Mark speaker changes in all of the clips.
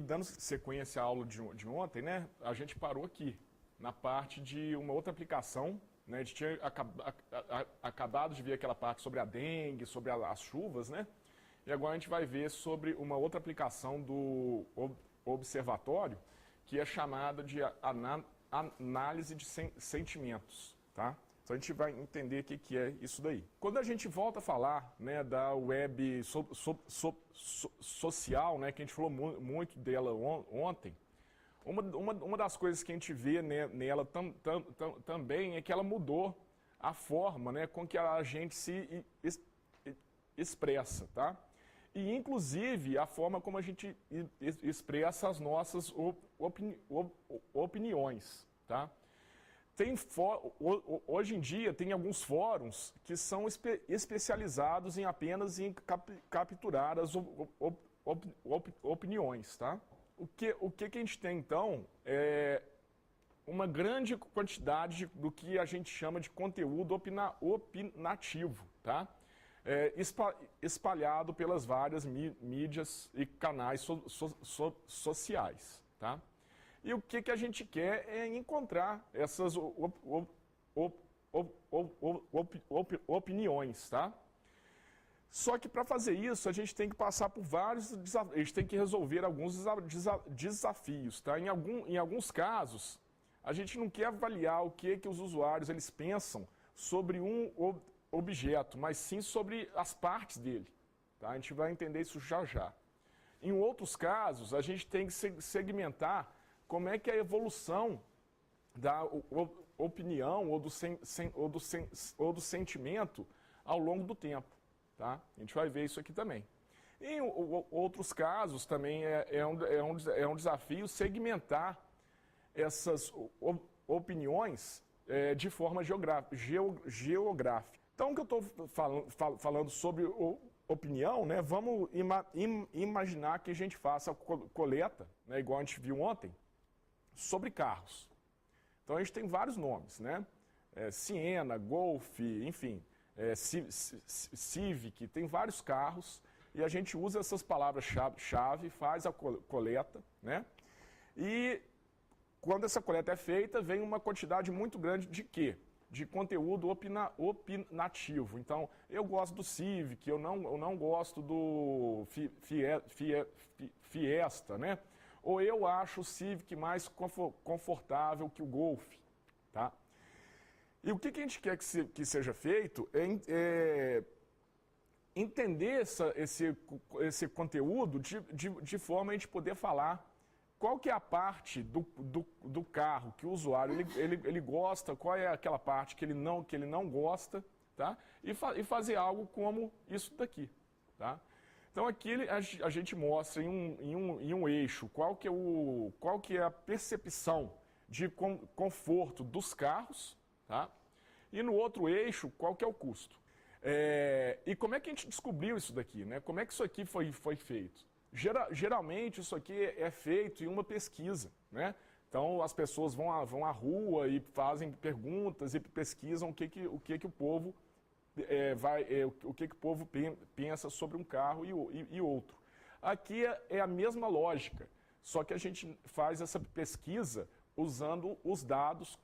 Speaker 1: dando sequência à aula de ontem, né, a gente parou aqui, na parte de uma outra aplicação, né, a gente tinha acabado de ver aquela parte sobre a dengue, sobre as chuvas, né, e agora a gente vai ver sobre uma outra aplicação do observatório, que é chamada de análise de sentimentos, tá? Então a gente vai entender o que é isso daí. Quando a gente volta a falar, né, da web social, né, que a gente falou muito dela ontem, uma das coisas que a gente vê, né, nela também é que ela mudou a forma, né, com que a gente se expressa, tá? E inclusive a forma como a gente expressa as nossas opiniões, tá? Hoje em dia tem alguns fóruns que são especializados em apenas em capturar as opiniões, tá? O que a gente tem então é uma grande quantidade do que a gente chama de conteúdo opinativo, tá? Espalhado pelas várias mídias e canais sociais, tá? E o que a gente quer é encontrar essas opiniões, tá? Só que para fazer isso, a gente tem que passar por vários desafios, a gente tem que resolver alguns desafios, tá? Em alguns casos, a gente não quer avaliar o que os usuários eles pensam sobre um objeto, mas sim sobre as partes dele, tá? A gente vai entender isso já já. Em outros casos, a gente tem que segmentar como é que é a evolução da opinião ou do sentimento ao longo do tempo, tá? A gente vai ver isso aqui também. Em outros casos, também é um desafio segmentar essas opiniões de forma geográfica. Então, o que eu estou falando sobre opinião, né? Vamos imaginar que a gente faça a coleta, né, igual a gente viu ontem, sobre carros. Então a gente tem vários nomes, né? Siena, Golf, enfim, Civic, tem vários carros e a gente usa essas palavras-chave, faz a coleta, né? E quando essa coleta é feita, vem uma quantidade muito grande de quê? De conteúdo opinativo. Então, eu gosto do Civic, eu não gosto do Fiesta, né? Ou eu acho o Civic mais confortável que o Golf, tá? E o que a gente quer que seja feito é entender esse conteúdo de forma a gente poder falar qual que é a parte do carro que o usuário ele gosta, qual é aquela parte que ele não gosta, tá? E fazer algo como isso daqui, tá? Então aqui a gente mostra em um eixo qual que é a percepção de conforto dos carros, tá? E no outro eixo qual que é o custo. E como é que a gente descobriu isso daqui, né? Como é que isso aqui foi feito? Geralmente isso aqui é feito em uma pesquisa, né? Então as pessoas vão à rua e fazem perguntas e pesquisam o que o povo o que o povo pensa sobre um carro e outro. Aqui é a mesma lógica, só que a gente faz essa pesquisa usando os dados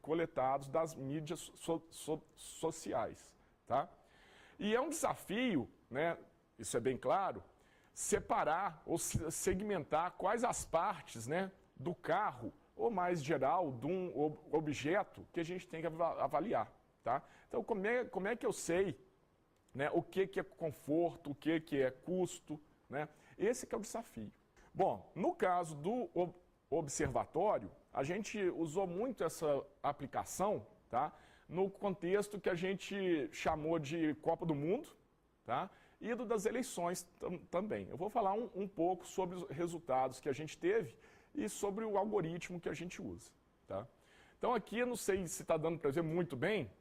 Speaker 1: coletados das mídias sociais, tá? E é um desafio, né? Isso é bem claro, separar ou segmentar quais as partes, né, do carro, ou mais geral, de um objeto que a gente tem que avaliar, tá? Então, como é que eu sei, né, o que é conforto, o que é custo, né? Esse que é o desafio. Bom, no caso do observatório, a gente usou muito essa aplicação, tá, no contexto que a gente chamou de Copa do Mundo, tá? E das eleições também. Eu vou falar um pouco sobre os resultados que a gente teve e sobre o algoritmo que a gente usa, tá? Então aqui, eu não sei se está dando para ver muito bem,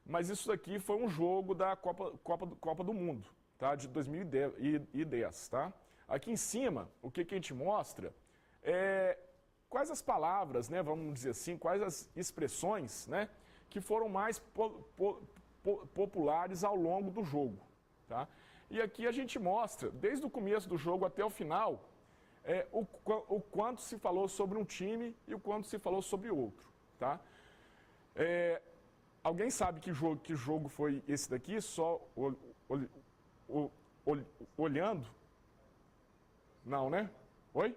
Speaker 1: mas isso aqui foi um jogo da Copa do Mundo, tá? De 2010, tá? Aqui em cima, o que a gente mostra é quais as palavras, né, vamos dizer assim, quais as expressões, né, que foram mais populares ao longo do jogo. Tá? E aqui a gente mostra, desde o começo do jogo até o final, o quanto se falou sobre um time e o quanto se falou sobre outro, tá? Alguém sabe que jogo foi esse daqui, só olhando? Não, né? Oi?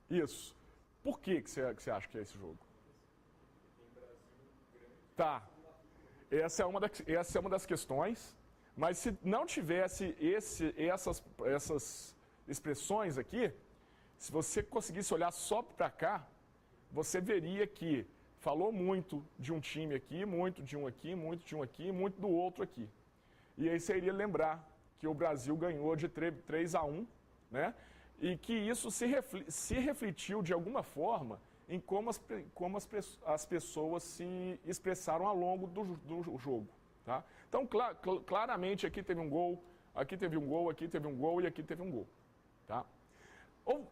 Speaker 1: Isso. Por que você acha que é esse jogo? Tá. Essa é uma das questões, mas se não tivesse essas expressões aqui, se você conseguisse olhar só para cá, você veria que falou muito de um time aqui, muito de um aqui, muito de um aqui, muito do outro aqui. E aí você iria lembrar que o Brasil ganhou de 3-1, né? E que isso se refletiu de alguma forma em como as pessoas se expressaram ao longo do jogo. Tá? Então, claramente, aqui teve um gol, aqui teve um gol, aqui teve um gol e aqui teve um gol. Tá?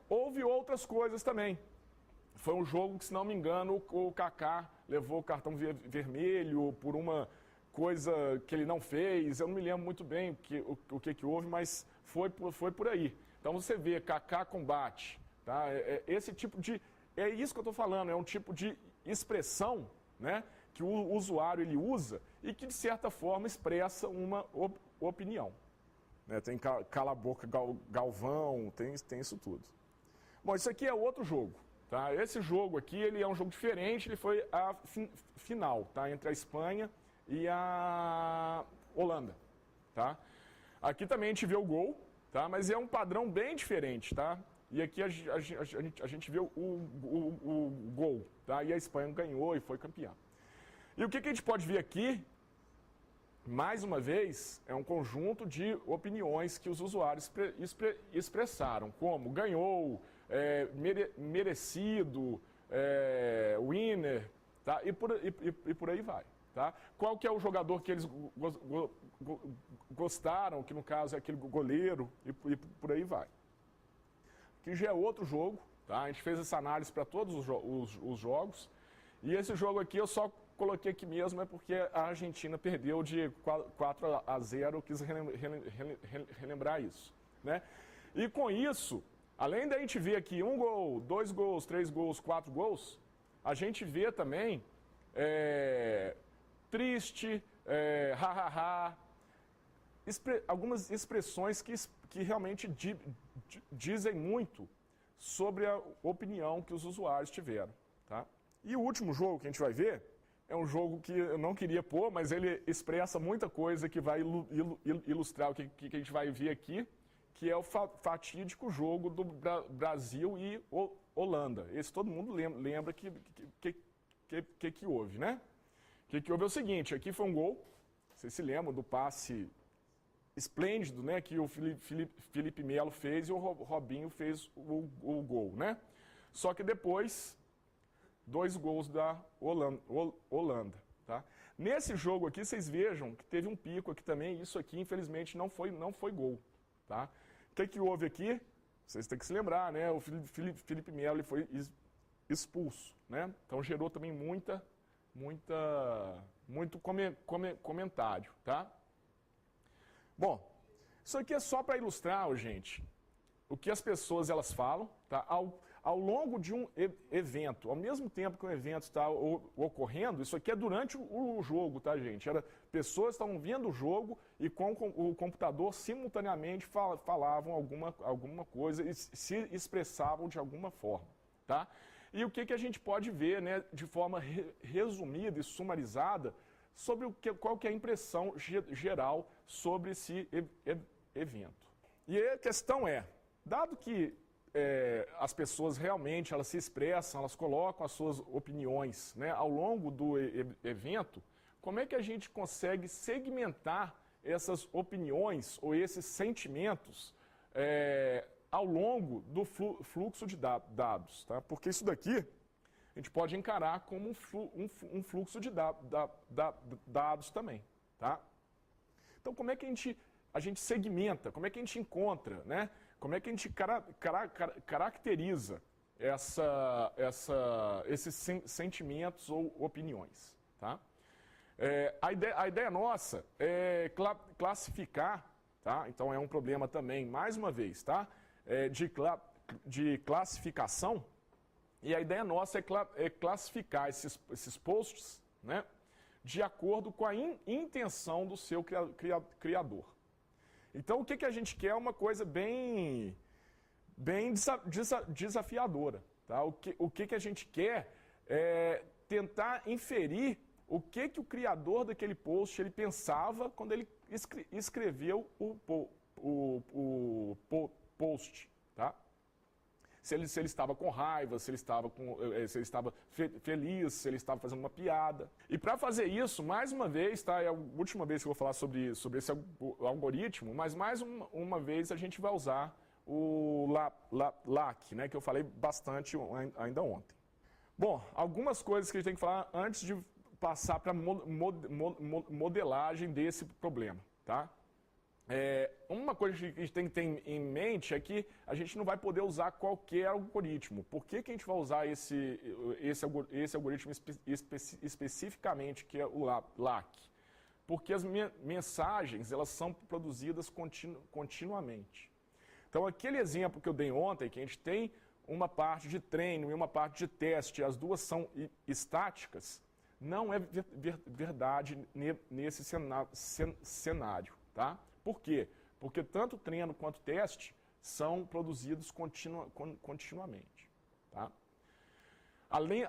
Speaker 1: Houve outras coisas também. Foi um jogo que, se não me engano, o Kaká levou o cartão vermelho por uma coisa que ele não fez. Eu não me lembro muito bem o que houve, mas foi por aí. Então você vê Kaká combate. Tá? Esse tipo de... É isso que eu estou falando, é um tipo de expressão, né, que o usuário ele usa e que, de certa forma, expressa uma opinião. Né? Tem Cala a Boca Galvão, tem isso tudo. Bom, isso aqui é outro jogo. Tá? Esse jogo aqui ele é um jogo diferente, ele foi a final, tá? Entre a Espanha e a Holanda. Tá? Aqui também a gente vê o gol, tá? Mas é um padrão bem diferente. Tá? E aqui a gente vê o gol, tá? E a Espanha ganhou e foi campeã. E o que a gente pode ver aqui, mais uma vez, é um conjunto de opiniões que os usuários expressaram, como ganhou, merecido, winner, tá? E por aí vai. Tá? Qual que é o jogador que eles gostaram, que no caso é aquele goleiro, e por aí vai. Que já é outro jogo, tá? A gente fez essa análise para todos os jogos, e esse jogo aqui eu só coloquei aqui mesmo é porque a Argentina perdeu de 4-0, eu quis relembrar isso, né? E com isso, além da gente ver aqui 1 gol, 2 gols, 3 gols, 4 gols, a gente vê também triste, algumas expressões que realmente dizem muito sobre a opinião que os usuários tiveram. Tá? E o último jogo que a gente vai ver é um jogo que eu não queria pôr, mas ele expressa muita coisa que vai ilustrar o que a gente vai ver aqui, que é o fatídico jogo do Brasil e Holanda. Esse todo mundo lembra que houve, né? O que houve é o seguinte, aqui foi um gol, vocês se lembram do passe esplêndido, né, que o Felipe Melo fez e o Robinho fez o gol, né? Só que depois, 2 gols da Holanda, tá? Nesse jogo aqui, vocês vejam que teve um pico aqui também, isso aqui, infelizmente, não foi gol, tá? O que houve aqui? Vocês têm que se lembrar, né? O Felipe Melo ele foi expulso, né? Então gerou também muito comentário, tá? Bom, isso aqui é só para ilustrar, gente, o que as pessoas elas falam, tá? Ao longo de um evento, ao mesmo tempo que o evento está ocorrendo, isso aqui é durante o jogo, tá, gente? Pessoas estavam vendo o jogo e com o computador simultaneamente falavam alguma coisa e se expressavam de alguma forma, tá? E o que a gente pode ver, né, de forma resumida e sumarizada, sobre qual que é a impressão geral sobre esse evento. E a questão é, dado que as pessoas realmente elas se expressam, elas colocam as suas opiniões, né, ao longo do evento, como é que a gente consegue segmentar essas opiniões ou esses sentimentos ao longo do fluxo de dados? Tá? Porque isso daqui a gente pode encarar como um fluxo de dados também, tá? Então, como é que a gente segmenta, como é que a gente encontra, né? Como é que a gente caracteriza esses sentimentos ou opiniões, tá? A ideia nossa é classificar, tá? Então, é um problema também, mais uma vez, tá? de classificação, e a ideia nossa é classificar esses posts, né, de acordo com a intenção do seu criador. Então, o que a gente quer é uma coisa bem desafiadora. Tá? O que a gente quer é tentar inferir o que o criador daquele post ele pensava quando ele escreveu o post. Tá? Se ele estava com raiva, se ele estava feliz, se ele estava fazendo uma piada. E para fazer isso, mais uma vez, tá? É a última vez que eu vou falar sobre esse algoritmo, mas mais uma vez a gente vai usar o LAC, né? Que eu falei bastante ainda ontem. Bom, algumas coisas que a gente tem que falar antes de passar para a modelagem desse problema, tá? Uma coisa que a gente tem que ter em mente é que a gente não vai poder usar qualquer algoritmo. Por que a gente vai usar esse algoritmo especificamente, que é o LAC? Porque as mensagens elas são produzidas continuamente. Então, aquele exemplo que eu dei ontem, que a gente tem uma parte de treino e uma parte de teste, as duas são estáticas, não é verdade nesse cenário, tá? Por quê? Porque tanto treino quanto teste são produzidos continuamente. Tá?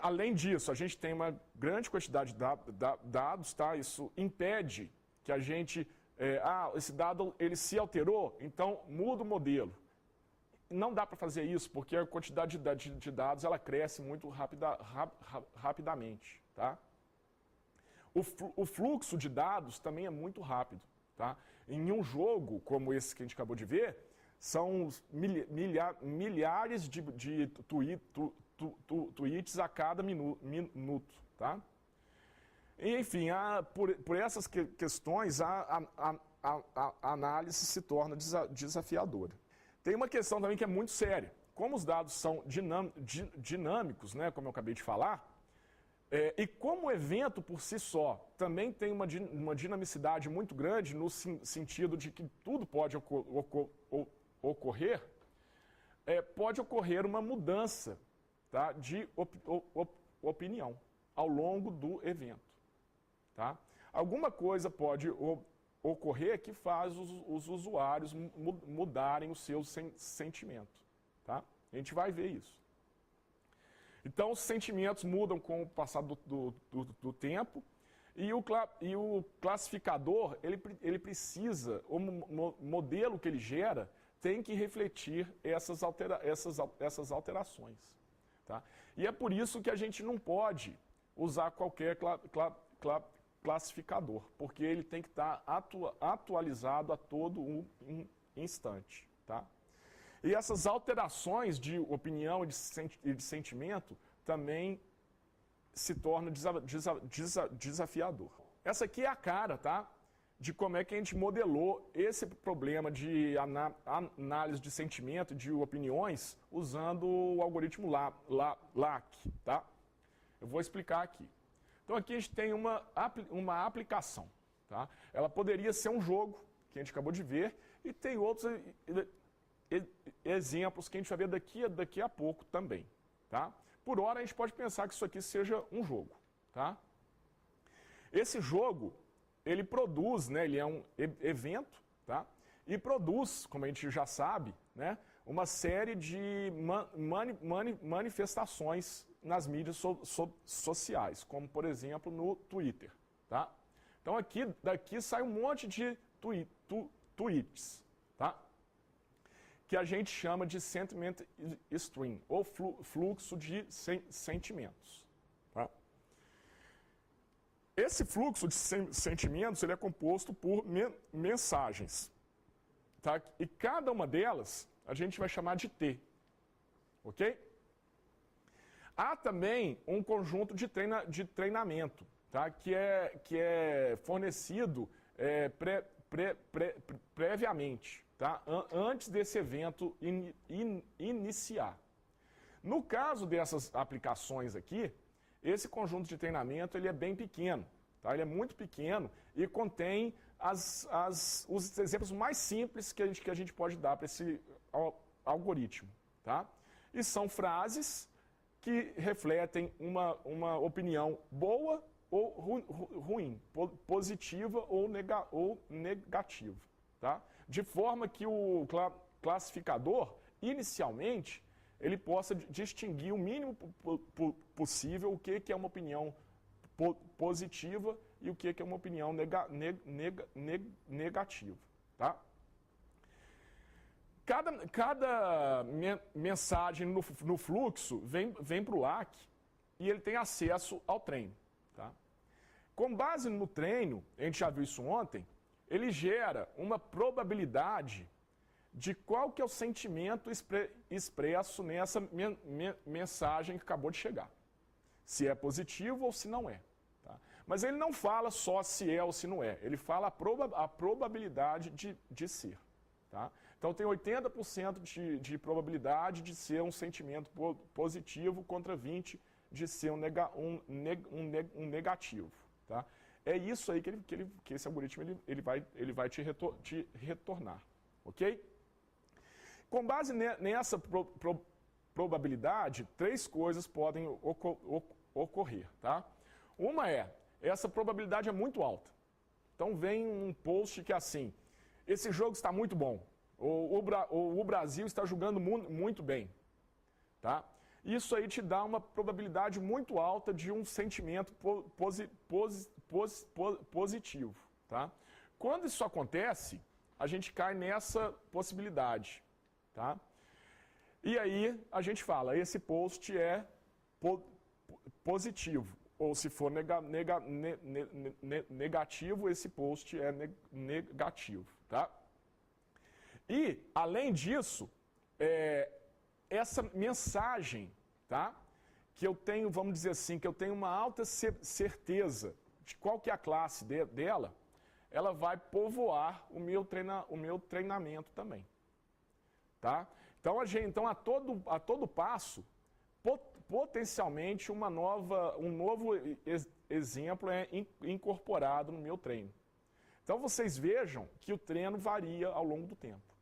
Speaker 1: Além disso, a gente tem uma grande quantidade de dados, tá? Isso impede que a gente... esse dado ele se alterou, então muda o modelo. Não dá para fazer isso, porque a quantidade de dados ela cresce muito rapidamente. Tá? O fluxo de dados também é muito rápido. Tá? Em um jogo como esse que a gente acabou de ver, são milhares de tweets a cada minuto. Tá? E, enfim, por essas questões, a análise se torna desafiadora. Tem uma questão também que é muito séria. Como os dados são dinâmicos, né, como eu acabei de falar, e como o evento por si só também tem uma dinamicidade muito grande no sentido de que tudo pode ocorrer, pode ocorrer uma mudança, tá, de opinião ao longo do evento. Tá? Alguma coisa pode ocorrer que faz os usuários mudarem o seu sentimento. Tá? A gente vai ver isso. Então, os sentimentos mudam com o passar do tempo e o classificador, ele precisa, o modelo que ele gera tem que refletir essas alterações. Tá? E é por isso que a gente não pode usar qualquer classificador, porque ele tem que estar atualizado a todo instante. Tá? E essas alterações de opinião e de sentimento também se torna desafiador. Essa aqui é a cara, tá? De como é que a gente modelou esse problema de análise de sentimento e de opiniões usando o algoritmo LAC, tá? Eu vou explicar aqui. Então aqui a gente tem uma aplicação, tá? Ela poderia ser um jogo, que a gente acabou de ver, e tem outros exemplos que a gente vai ver daqui a pouco também, tá? Por hora a gente pode pensar que isso aqui seja um jogo, tá? Esse jogo, ele produz, né, ele é um evento, tá? E produz, como a gente já sabe, né, uma série de manifestações nas mídias sociais, como por exemplo no Twitter, tá? Então daqui sai um monte de tweets, tá? Que a gente chama de sentiment stream, ou fluxo de sentimentos. Tá? Esse fluxo de sentimentos ele é composto por mensagens. Tá? E cada uma delas a gente vai chamar de T. Ok? Há também um conjunto de treinamento, tá? que é fornecido previamente. Tá? Antes desse evento iniciar. No caso dessas aplicações aqui, esse conjunto de treinamento ele é bem pequeno. Tá? Ele é muito pequeno e contém os exemplos mais simples que a gente pode dar para esse algoritmo, tá? E são frases que refletem uma opinião boa ou ruim, positiva ou negativa, tá? De forma que o classificador, inicialmente, ele possa distinguir o mínimo possível o que é uma opinião positiva e o que é uma opinião negativa, tá? Cada mensagem no fluxo vem para o LAC e ele tem acesso ao treino, tá? Com base no treino, a gente já viu isso ontem, ele gera uma probabilidade de qual que é o sentimento expresso nessa mensagem que acabou de chegar. Se é positivo ou se não é. Tá? Mas ele não fala só se é ou se não é, ele fala a probabilidade de ser. Tá? Então tem 80% de probabilidade de ser um sentimento positivo contra 20% de ser um negativo. Tá? É isso aí que esse algoritmo ele vai te retornar. Ok? Com base nessa probabilidade, 3 coisas podem ocorrer. Tá? Uma essa probabilidade é muito alta. Então vem um post que é assim, esse jogo está muito bom, o Brasil está jogando muito bem. Tá? Isso aí te dá uma probabilidade muito alta de um sentimento positivo. Tá? Quando isso acontece, a gente cai nessa possibilidade. Tá? E aí a gente fala, esse post é positivo. Ou se for negativo, esse post é negativo. Tá? E, além disso, essa mensagem, tá? Que eu tenho, vamos dizer assim, que eu tenho uma alta certeza de qual que é a classe dela, ela vai povoar o meu treinamento também. Tá? Então, a todo passo, potencialmente um novo exemplo é incorporado no meu treino. Então vocês vejam que o treino varia ao longo do tempo.